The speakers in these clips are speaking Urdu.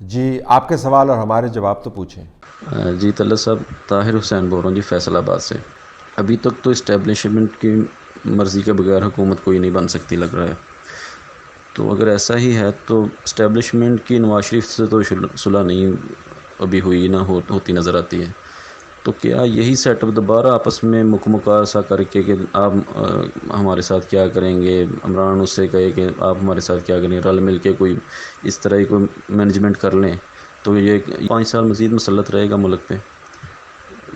جی آپ کے سوال اور ہمارے جواب تو پوچھیں. جی طلعت صاحب، طاہر حسین بول رہا ہوں جی، فیصل آباد سے. ابھی تک تو اسٹیبلشمنٹ کی مرضی کے بغیر حکومت کوئی نہیں بن سکتی لگ رہا ہے. تو اگر ایسا ہی ہے تو اسٹیبلشمنٹ کی نواز شریف سے تو صلح نہیں ابھی ہوئی نہ ہوتی نظر آتی ہے. تو کیا یہی سیٹ اپ دوبارہ آپس میں مکمکا کر کے کہ آپ ہمارے ساتھ کیا کریں گے، عمران اس سے کہے کہ آپ ہمارے ساتھ کیا کریں گے، رل مل کے کوئی اس طرح ہی کوئی مینجمنٹ کر لیں، تو یہ 5 سال مزید مسلط رہے گا ملک پہ؟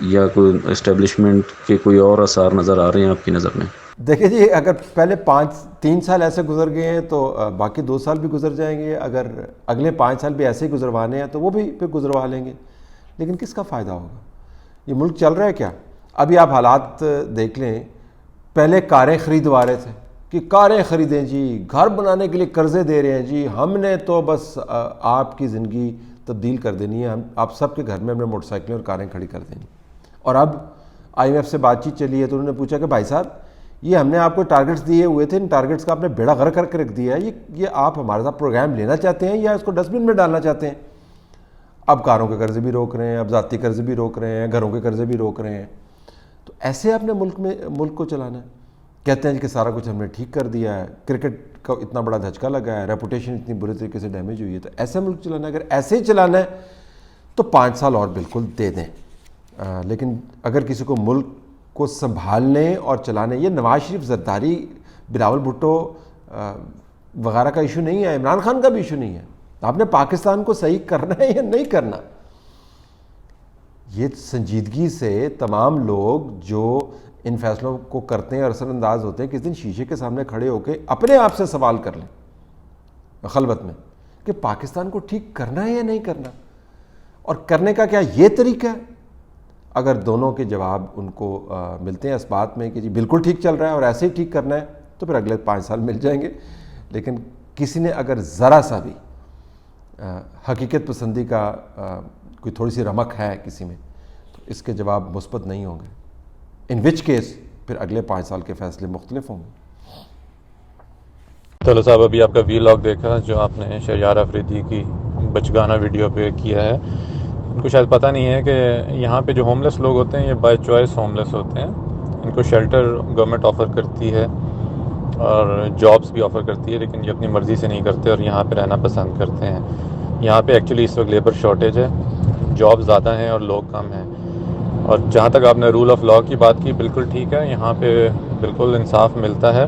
یا کوئی اسٹیبلشمنٹ کے کوئی اور آثار نظر آ رہے ہیں آپ کی نظر میں؟ دیکھیں جی، اگر پہلے 3 سال ایسے گزر گئے ہیں تو باقی 2 سال بھی گزر جائیں گے. اگر اگلے 5 سال بھی ایسے ہی گزروانے ہیں تو وہ بھی پھر گزروا لیں گے. لیکن کس کا فائدہ ہوگا؟ یہ ملک چل رہا ہے کیا؟ ابھی آپ حالات دیکھ لیں. پہلے کاریں خریدوا رہے تھے کہ کاریں خریدیں جی، گھر بنانے کے لیے قرضے دے رہے ہیں جی، ہم نے تو بس آپ کی زندگی تبدیل کر دینی ہے، آپ سب کے گھر میں ہم نے موٹر سائیکلیں اور کاریں کھڑی کر دینی. اور اب آئی ایم ایف سے بات چیت چلی ہے تو انہوں نے پوچھا کہ بھائی صاحب یہ ہم نے آپ کو ٹارگٹس دیے ہوئے تھے، ان ٹارگٹس کا آپ نے بیڑا غرق کر کے رکھ دیا ہے، یہ آپ ہمارے ساتھ پروگرام لینا چاہتے ہیں یا اس کو ڈسٹ بن میں ڈالنا چاہتے ہیں؟ اب کاروں کے قرضے بھی روک رہے ہیں، اب ذاتی قرضے بھی روک رہے ہیں، گھروں کے قرضے بھی روک رہے ہیں. تو ایسے آپ نے ملک کو چلانا ہے؟ کہتے ہیں کہ سارا کچھ ہم نے ٹھیک کر دیا ہے، کرکٹ کا اتنا بڑا دھچکا لگا ہے، ریپوٹیشن اتنی بری طریقے سے ڈیمیج ہوئی ہے، تو ایسے ملک چلانا ہے؟ اگر ایسے ہی چلانا ہے تو 5 سال اور بالکل دے دیں. لیکن اگر کسی کو ملک کو سنبھالنے اور چلانے، یہ نواز شریف، زرداری، بلاول بھٹو وغیرہ کا ایشو نہیں ہے، عمران خان کا بھی ایشو نہیں ہے. آپ نے پاکستان کو صحیح کرنا ہے یا نہیں کرنا؟ یہ سنجیدگی سے تمام لوگ جو ان فیصلوں کو کرتے ہیں اور اثر انداز ہوتے ہیں، کس دن شیشے کے سامنے کھڑے ہو کے اپنے آپ سے سوال کر لیں خلوت میں کہ پاکستان کو ٹھیک کرنا ہے یا نہیں کرنا، اور کرنے کا کیا یہ طریقہ ہے. اگر دونوں کے جواب ان کو ملتے ہیں اس بات میں کہ جی بالکل ٹھیک چل رہا ہے اور ایسے ہی ٹھیک کرنا ہے، تو پھر اگلے 5 سال مل جائیں گے. لیکن کسی نے اگر ذرا سا بھی حقیقت پسندی کا کوئی تھوڑی سی رمق ہے کسی میں، تو اس کے جواب مثبت نہیں ہوں گے. ان وچ کیس پھر اگلے 5 سال کے فیصلے مختلف ہوں گے. طلعت صاحب، ابھی آپ کا ویلاگ دیکھا جو آپ نے شہریار آفریدی کی بچگانہ ویڈیو پہ کیا ہے. ان کو شاید پتہ نہیں ہے کہ یہاں پہ جو ہوم لیس لوگ ہوتے ہیں یہ بائی چوائس ہوم لیس ہوتے ہیں. ان کو شیلٹر گورنمنٹ آفر کرتی ہے اور جابس بھی آفر کرتی ہے، لیکن یہ اپنی مرضی سے نہیں کرتے اور یہاں پہ رہنا پسند کرتے ہیں. یہاں پہ ایکچولی اس وقت لیبر شارٹیج ہے، جاب زیادہ ہیں اور لوگ کم ہیں. اور جہاں تک آپ نے رول آف لاء کی بات کی، بالکل ٹھیک ہے، یہاں پہ بالکل انصاف ملتا ہے.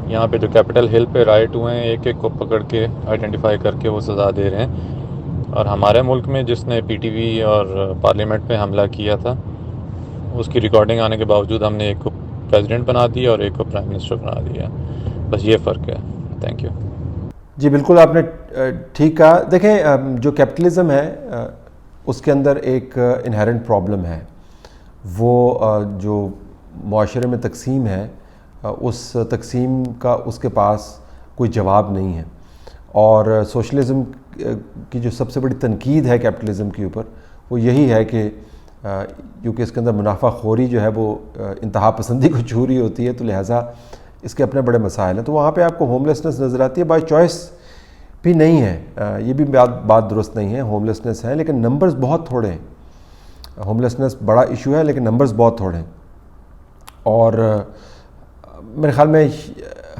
یہاں پہ جو کیپٹل ہل پہ رائٹ ہوئے ہیں، ایک ایک کو پکڑ کے آئیڈینٹیفائی کر کے وہ سزا دے رہے ہیں. اور ہمارے ملک میں جس نے پی ٹی وی اور پارلیمنٹ پہ حملہ کیا تھا، اس کی ریکارڈنگ آنے کے باوجود ہم نے ایک کو پریزیڈنٹ بنا دیا اور ایک کو پرائم منسٹر بنا دیا. بس یہ فرق ہے. Thank you. جی بالکل آپ نے ٹھیک کہا. دیکھیں جو کیپٹلزم ہے اس کے اندر ایک انہیرنٹ پرابلم ہے. وہ جو معاشرے میں تقسیم ہے، اس تقسیم کا اس کے پاس کوئی جواب نہیں ہے. اور سوشلزم کی جو سب سے بڑی تنقید ہے کیپٹلزم کے اوپر، وہ یہی ہے کہ کیونکہ اس کے اندر منافع خوری جو ہے وہ انتہا پسندی کو چھو رہی ہوتی ہے، تو لہٰذا اس کے اپنے بڑے مسائل ہیں. تو وہاں پہ آپ کو ہوم لیسنس نظر آتی ہے، بائی چوائس بھی نہیں ہے. یہ بھی بات درست نہیں ہے. ہوم لیسنس ہے لیکن نمبرز بہت تھوڑے ہیں. ہوم لیسنس بڑا ایشو ہے لیکن نمبرز بہت تھوڑے ہیں. اور میرے خیال میں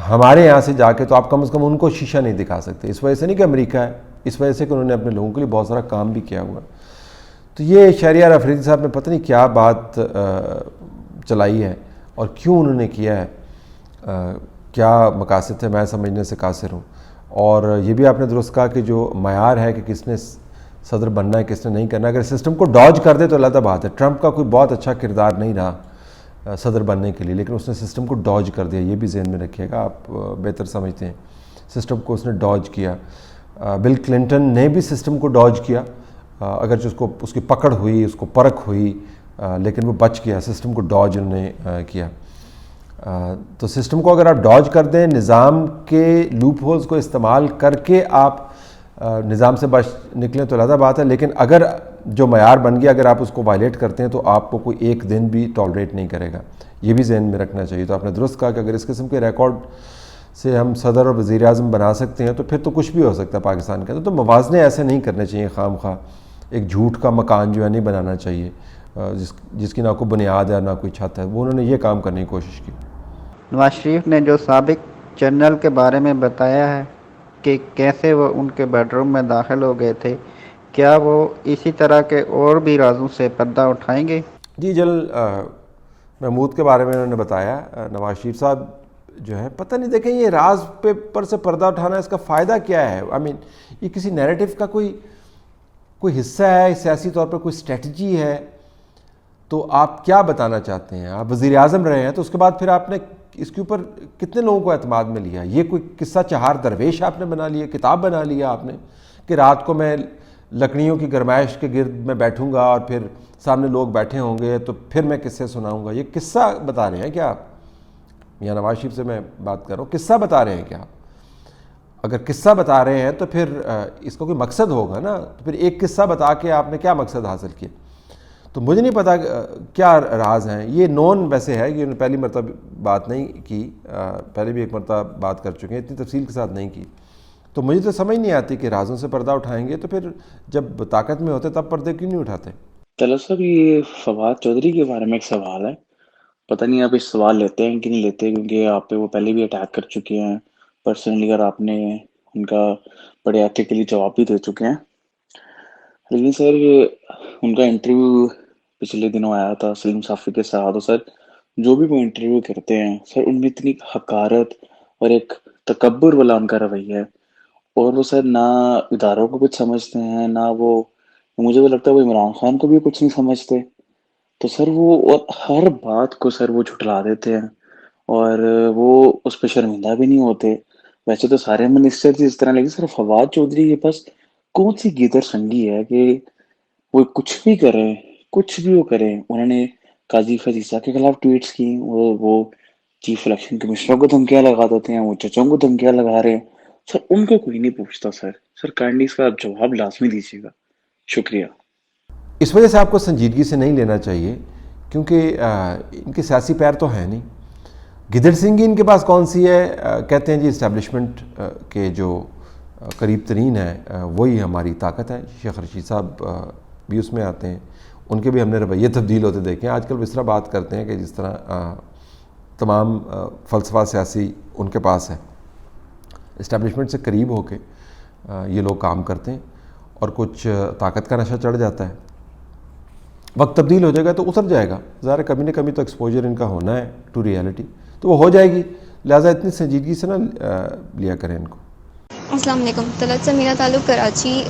ہمارے یہاں سے جا کے تو آپ کم از کم ان کو شیشہ نہیں دکھا سکتے. اس وجہ سے نہیں کہ امریکہ ہے، اس وجہ سے کہ انہوں نے اپنے لوگوں کے لیے بہت سارا کام بھی کیا ہوا. تو یہ شہریار آفریدی صاحب نے پتہ نہیں کیا بات چلائی ہے اور کیوں انہوں نے کیا ہے، کیا مقاصد تھے، میں سمجھنے سے قاصر ہوں. اور یہ بھی آپ نے درست کہا کہ جو معیار ہے کہ کس نے صدر بننا ہے کس نے نہیں کرنا، اگر سسٹم کو ڈاج کر دے تو علیحدہ بات ہے. ٹرمپ کا کوئی بہت اچھا کردار نہیں رہا صدر بننے کے لیے، لیکن اس نے سسٹم کو ڈاج کر دیا. یہ بھی ذہن میں رکھیے گا، آپ بہتر سمجھتے ہیں. سسٹم کو اس نے ڈاج کیا. بل کلنٹن نے بھی سسٹم کو ڈاج کیا، اگرچہ اس کی پکڑ ہوئی، اس کو پرکھ ہوئی، لیکن وہ بچ گیا. سسٹم کو ڈاج انہوں نے کیا. تو سسٹم کو اگر آپ ڈاج کر دیں، نظام کے لوپ ہولز کو استعمال کر کے آپ نظام سے بچ نکلیں تو علیحدہ بات ہے. لیکن اگر جو معیار بن گیا اگر آپ اس کو وائلیٹ کرتے ہیں تو آپ کو کوئی ایک دن بھی ٹالریٹ نہیں کرے گا. یہ بھی ذہن میں رکھنا چاہیے. تو آپ نے درست کہا کہ اگر اس قسم کے ریکارڈ سے ہم صدر اور وزیر اعظم بنا سکتے ہیں تو پھر تو کچھ بھی ہو سکتا ہے پاکستان کے اندر. تو موازنے ایسے نہیں کرنے چاہیے خام خواہ. ایک جھوٹ کا مکان جو ہے نہیں بنانا چاہیے جس کی نہ کوئی بنیاد ہے نہ کوئی چھت ہے. وہ انہوں نے یہ کام کرنے کی کوشش کی. نواز شریف نے جو سابق جنرل کے بارے میں بتایا ہے کہ کیسے وہ ان کے بیڈ روم میں داخل ہو گئے تھے, کیا وہ اسی طرح کے اور بھی رازوں سے پردہ اٹھائیں گے؟ جی جنرل محمود کے بارے میں انہوں نے بتایا. نواز شریف صاحب جو ہے پتہ نہیں, دیکھیں یہ راز پر سے پردہ اٹھانا اس کا فائدہ کیا ہے؟ یہ کسی نیریٹو کا کوئی حصہ ہے, سیاسی طور پر کوئی اسٹریٹجی ہے؟ تو آپ کیا بتانا چاہتے ہیں؟ آپ وزیر اعظم رہے ہیں تو اس کے بعد پھر آپ نے اس کے اوپر کتنے لوگوں کو اعتماد میں لیا؟ یہ کوئی قصہ چہار درویش آپ نے بنا لیا, کتاب بنا لیا آپ نے کہ رات کو میں لکڑیوں کی گرمائش کے گرد میں بیٹھوں گا اور پھر سامنے لوگ بیٹھے ہوں گے تو پھر میں قصے سناؤں گا. یہ قصہ بتا رہے ہیں کیا آپ؟ میاں نواز شریف سے میں بات کر رہا ہوں, قصہ بتا رہے ہیں کیا آپ؟ اگر قصہ بتا رہے ہیں تو پھر اس کا کوئی مقصد ہوگا نا. تو پھر ایک قصہ بتا کے آپ نے کیا مقصد حاصل کیا؟ تو مجھے نہیں پتا کیا راز ہیں. یہ نون ویسے ہے کہ انہوں نے پہلی مرتبہ بات نہیں کی, پہلے بھی ایک مرتبہ بات کر چکے ہیں, اتنی تفصیل کے ساتھ نہیں کی. تو مجھے تو سمجھ نہیں آتی کہ رازوں سے پردہ اٹھائیں گے تو پھر جب طاقت میں ہوتے تب پردے کیوں نہیں اٹھاتے؟ طلعت صاحب, یہ فواد چودھری کے بارے میں ایک سوال ہے. پتہ نہیں آپ اس سوال لیتے ہیں کہ نہیں لیتے, کیونکہ آپ پہ وہ پہلے بھی اٹیک کر چکے ہیں پرسنلی, اور آپ نے ان کا بڑے ایتھیکلی جواب بھی دے چکے ہیں. لیکن سر ان کا انٹرویو پچھلے دنوں آیا تھا سلیم صافی کے ساتھ, اور سر جو بھی وہ انٹرویو کرتے ہیں سر ان میں اتنی حقارت اور ایک تکبر والا ان کا رویہ ہے, اور وہ سر نہ اداروں کو کچھ سمجھتے ہیں, نہ وہ, مجھے تو لگتا ہے وہ عمران خان کو بھی کچھ نہیں سمجھتے. تو سر وہ اور ہر بات کو سر وہ جھٹلا دیتے ہیں, اور وہ اس پہ شرمندہ بھی نہیں ہوتے. ویسے تو سارے منسٹر اس طرح, لیکن سر فواد چودھری کے پاس کون سی گیدر سنگی ہے کہ وہ کچھ بھی کریں, کچھ بھی وہ کریں. انہوں نے قاضی فیضیسا کے خلاف ٹویٹس کی, وہ چیف الیکشن کمشنر کو دھمکیاں لگا دیتے ہیں, وہ چچوں کو دھمکیاں لگا رہے ہیں. سر ان کو کوئی نہیں پوچھتا. سر کائنڈلی اس کا جواب لازمی دیجیے گا. شکریہ. اس وجہ سے آپ کو سنجیدگی سے نہیں لینا چاہیے کیونکہ ان کے سیاسی پیر تو ہیں نہیں. گدر سنگھی ان کے پاس کون سی ہے؟ کہتے ہیں جی اسٹیبلشمنٹ کے جو قریب ترین ہے وہی ہماری طاقت ہے. شیخ رشید صاحب بھی اس میں آتے ہیں, ان کے بھی ہم نے رویے تبدیل ہوتے دیکھے ہیں. آج کل وہ اس طرح بات کرتے ہیں کہ جس طرح تمام فلسفہ سیاسی ان کے پاس ہے. اسٹیبلشمنٹ سے قریب ہو کے یہ لوگ کام کرتے ہیں اور کچھ طاقت کا نشہ چڑھ جاتا ہے. وقت تبدیل ہو جائے گا تو اتر جائے گا. ظاہر کبھی نہ کبھی تو ایکسپوجر ان کا ہونا ہے ٹو ریئلٹی, تو وہ ہو جائے گی. لہٰذا اتنی سنجیدگی سے نہ لیا کریں ان کو. السلام علیکم. طلعت سے میرا تعلق کراچی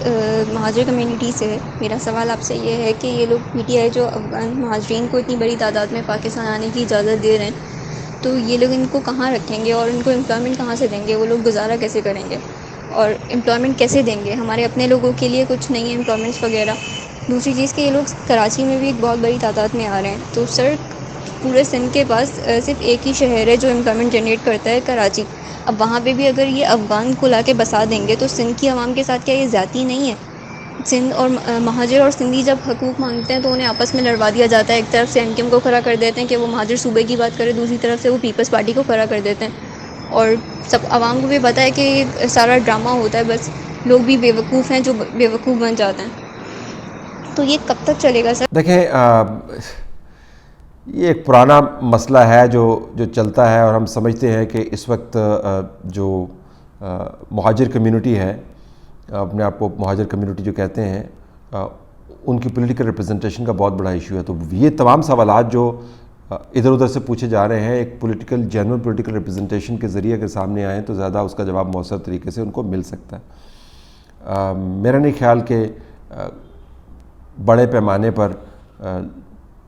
مہاجر کمیونٹی سے ہے. میرا سوال آپ سے یہ ہے کہ یہ لوگ پی ٹی آئی جو افغان مہاجرین کو اتنی بڑی تعداد میں پاکستان آنے کی اجازت دے رہے ہیں, تو یہ لوگ ان کو کہاں رکھیں گے اور ان کو امپلائمنٹ کہاں سے دیں گے؟ وہ لوگ گزارا کیسے کریں گے اور امپلائمنٹ کیسے دیں گے؟ ہمارے اپنے لوگوں کے لیے کچھ نہیں ہے امپلائمنٹس وغیرہ. دوسری چیز کہ یہ لوگ کراچی میں بھی ایک بہت بڑی تعداد میں آ رہے ہیں, تو سر پورے سندھ کے پاس صرف ایک ہی شہر ہے جو امپلائمنٹ جنریٹ کرتا ہے, کراچی. اب وہاں پہ بھی اگر یہ افغان کو لا کے بسا دیں گے تو سندھ کی عوام کے ساتھ کیا یہ زیادتی نہیں ہے؟ سندھ اور مہاجر اور سندھی جب حقوق مانگتے ہیں تو انہیں آپس میں لڑوا دیا جاتا ہے. ایک طرف سے این کیم کو کھڑا کر دیتے ہیں کہ وہ مہاجر صوبے کی بات کرے, دوسری طرف سے وہ پیپلز پارٹی کو کھڑا کر دیتے ہیں, اور سب عوام کو بھی پتہ ہے کہ یہ سارا ڈرامہ ہوتا ہے, بس لوگ بھی بیوقوف ہیں جو بیوقوف بن جاتے ہیں. تو یہ کب تک چلے گا سر؟ دیکھیں یہ ایک پرانا مسئلہ ہے جو چلتا ہے, اور ہم سمجھتے ہیں کہ اس وقت جو مہاجر کمیونٹی ہے, اپنے آپ کو مہاجر کمیونٹی جو کہتے ہیں, ان کی پولیٹیکل ریپرزنٹیشن کا بہت بڑا ایشو ہے. تو یہ تمام سوالات جو ادھر ادھر سے پوچھے جا رہے ہیں ایک جنرل پولیٹیکل ریپرزنٹیشن کے ذریعے اگر سامنے آئیں تو زیادہ اس کا جواب مؤثر طریقے سے ان کو مل سکتا ہے. میرا نہیں خیال کہ بڑے پیمانے پر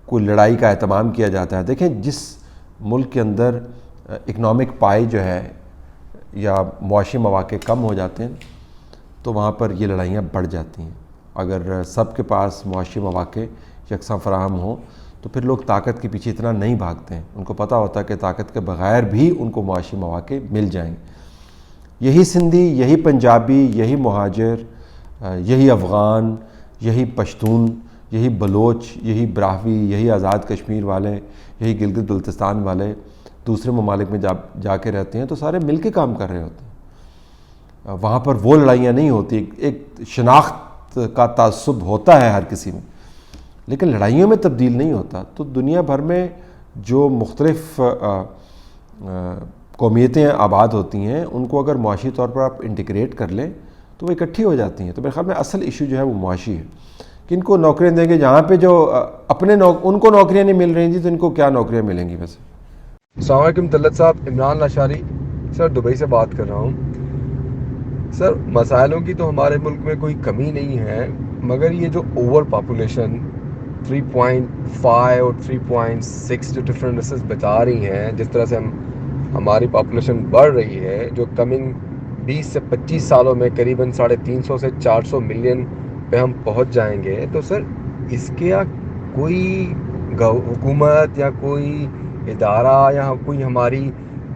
کوئی لڑائی کا اہتمام کیا جاتا ہے. دیکھیں جس ملک کے اندر اکنامک پائی جو ہے یا معاشی مواقع کم ہو جاتے ہیں تو وہاں پر یہ لڑائیاں بڑھ جاتی ہیں. اگر سب کے پاس معاشی مواقع یکساں فراہم ہوں تو پھر لوگ طاقت کے پیچھے اتنا نہیں بھاگتے ہیں. ان کو پتہ ہوتا ہے کہ طاقت کے بغیر بھی ان کو معاشی مواقع مل جائیں گے. یہی سندھی, یہی پنجابی, یہی مہاجر, یہی افغان, یہی پشتون, یہی بلوچ, یہی براہوی, یہی آزاد کشمیر والے, یہی گلگت بلتستان والے دوسرے ممالک میں جا کے رہتے ہیں تو سارے مل کے کام کر رہے ہوتے ہیں. وہاں پر وہ لڑائیاں نہیں ہوتی. ایک شناخت کا تعصب ہوتا ہے ہر کسی میں, لیکن لڑائیوں میں تبدیل نہیں ہوتا. تو دنیا بھر میں جو مختلف قومیتیں آباد ہوتی ہیں ان کو اگر معاشی طور پر آپ انٹیگریٹ کر لیں تو وہ اکٹھی ہو جاتی ہیں. تو میرے خیال میں اصل ایشو جو ہے وہ معاشی ہے. کن کو نوکریاں دیں گے؟ جہاں پہ جو ان کو نوکریاں نہیں مل رہی جی, تو ان کو کیا نوکریاں ملیں گی ویسے؟ السلام علیکم طلعت صاحب, عمران لاشاری سر, دبئی سے بات کر رہا ہوں. سر, مسائلوں کی تو ہمارے ملک میں کوئی کمی نہیں ہے, مگر یہ جو اوور پاپولیشن 3.5 اور 3.6 جو ڈفرینٹ ریسز بتا رہی ہیں, جس طرح سے ہماری پاپولیشن بڑھ رہی ہے, جو کمنگ 20 سے 25 سالوں میں قریباً 350 سے 400 ملین پہ ہم پہنچ جائیں گے, تو سر اس کے کوئی حکومت یا کوئی ادارہ یا کوئی ہماری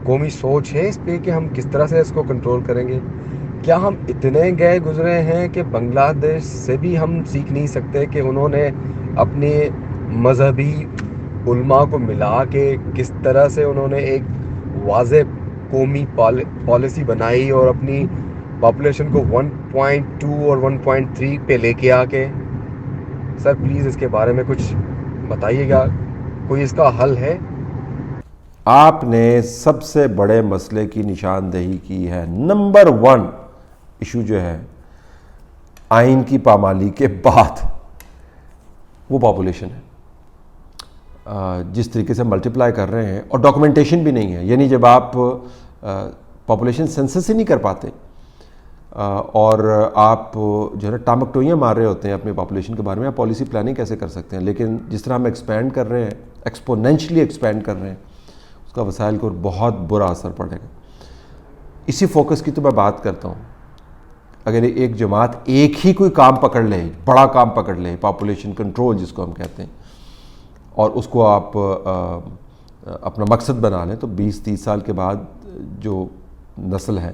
قومی سوچ ہے اس پہ کہ ہم کس طرح سے اس کو کنٹرول کریں گے؟ کیا ہم اتنے گئے گزرے ہیں کہ بنگلہ دیش سے بھی ہم سیکھ نہیں سکتے کہ انہوں نے اپنے مذہبی علماء کو ملا کے کس طرح سے انہوں نے ایک واضح قومی پالیسی بنائی اور اپنی پاپولیشن کو 1.2 اور 1.3 پہ لے کے آ کے؟ سر پلیز اس کے بارے میں کچھ بتائیے گا, کوئی اس کا حل ہے؟ آپ نے سب سے بڑے مسئلے کی نشاندہی کی ہے. نمبر 1 ایشو جو ہے آئین کی پامالی کے بعد وہ پاپولیشن ہے. جس طریقے سے ملٹیپلائی کر رہے ہیں اور ڈاکومنٹیشن بھی نہیں ہے, یعنی جب آپ پاپولیشن سینسس ہی نہیں کر پاتے اور آپ جو ہے نا ٹامکٹوئیاں مار رہے ہوتے ہیں اپنے پاپولیشن کے بارے میں, آپ پالیسی پلاننگ کیسے کر سکتے ہیں؟ لیکن جس طرح ہم ایکسپینڈ کر رہے ہیں, ایکسپونینشلی ایکسپینڈ کر رہے ہیں, اس کا وسائل کو بہت برا اثر پڑے گا. اسی فوکس کی تو میں بات کرتا ہوں. اگر ایک جماعت ایک ہی کوئی کام پکڑ لے, بڑا کام پکڑ لے, پاپولیشن کنٹرول جس کو ہم کہتے ہیں, اور اس کو آپ اپنا مقصد بنا لیں, تو 20-30 سال کے بعد جو نسل ہے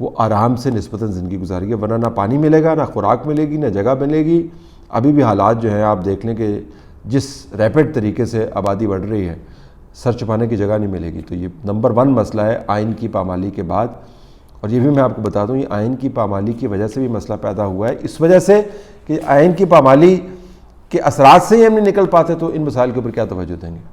وہ آرام سے نسبتاً زندگی گزارے گی. ورنہ نہ پانی ملے گا, نہ خوراک ملے گی, نہ جگہ ملے گی. ابھی بھی حالات جو ہیں آپ دیکھ لیں کہ جس ریپڈ طریقے سے آبادی بڑھ رہی ہے, سر چھپانے کی جگہ نہیں ملے گی. تو یہ نمبر 1 مسئلہ ہے آئین کی پامالی کے بعد. اور یہ بھی میں آپ کو بتا دوں, یہ آئین کی پامالی کی وجہ سے بھی مسئلہ پیدا ہوا ہے, اس وجہ سے کہ آئین کی پامالی کے اثرات سے ہی ہم نہیں نکل پاتے, تو ان مسائل کے اوپر کیا توجہ دیں گے؟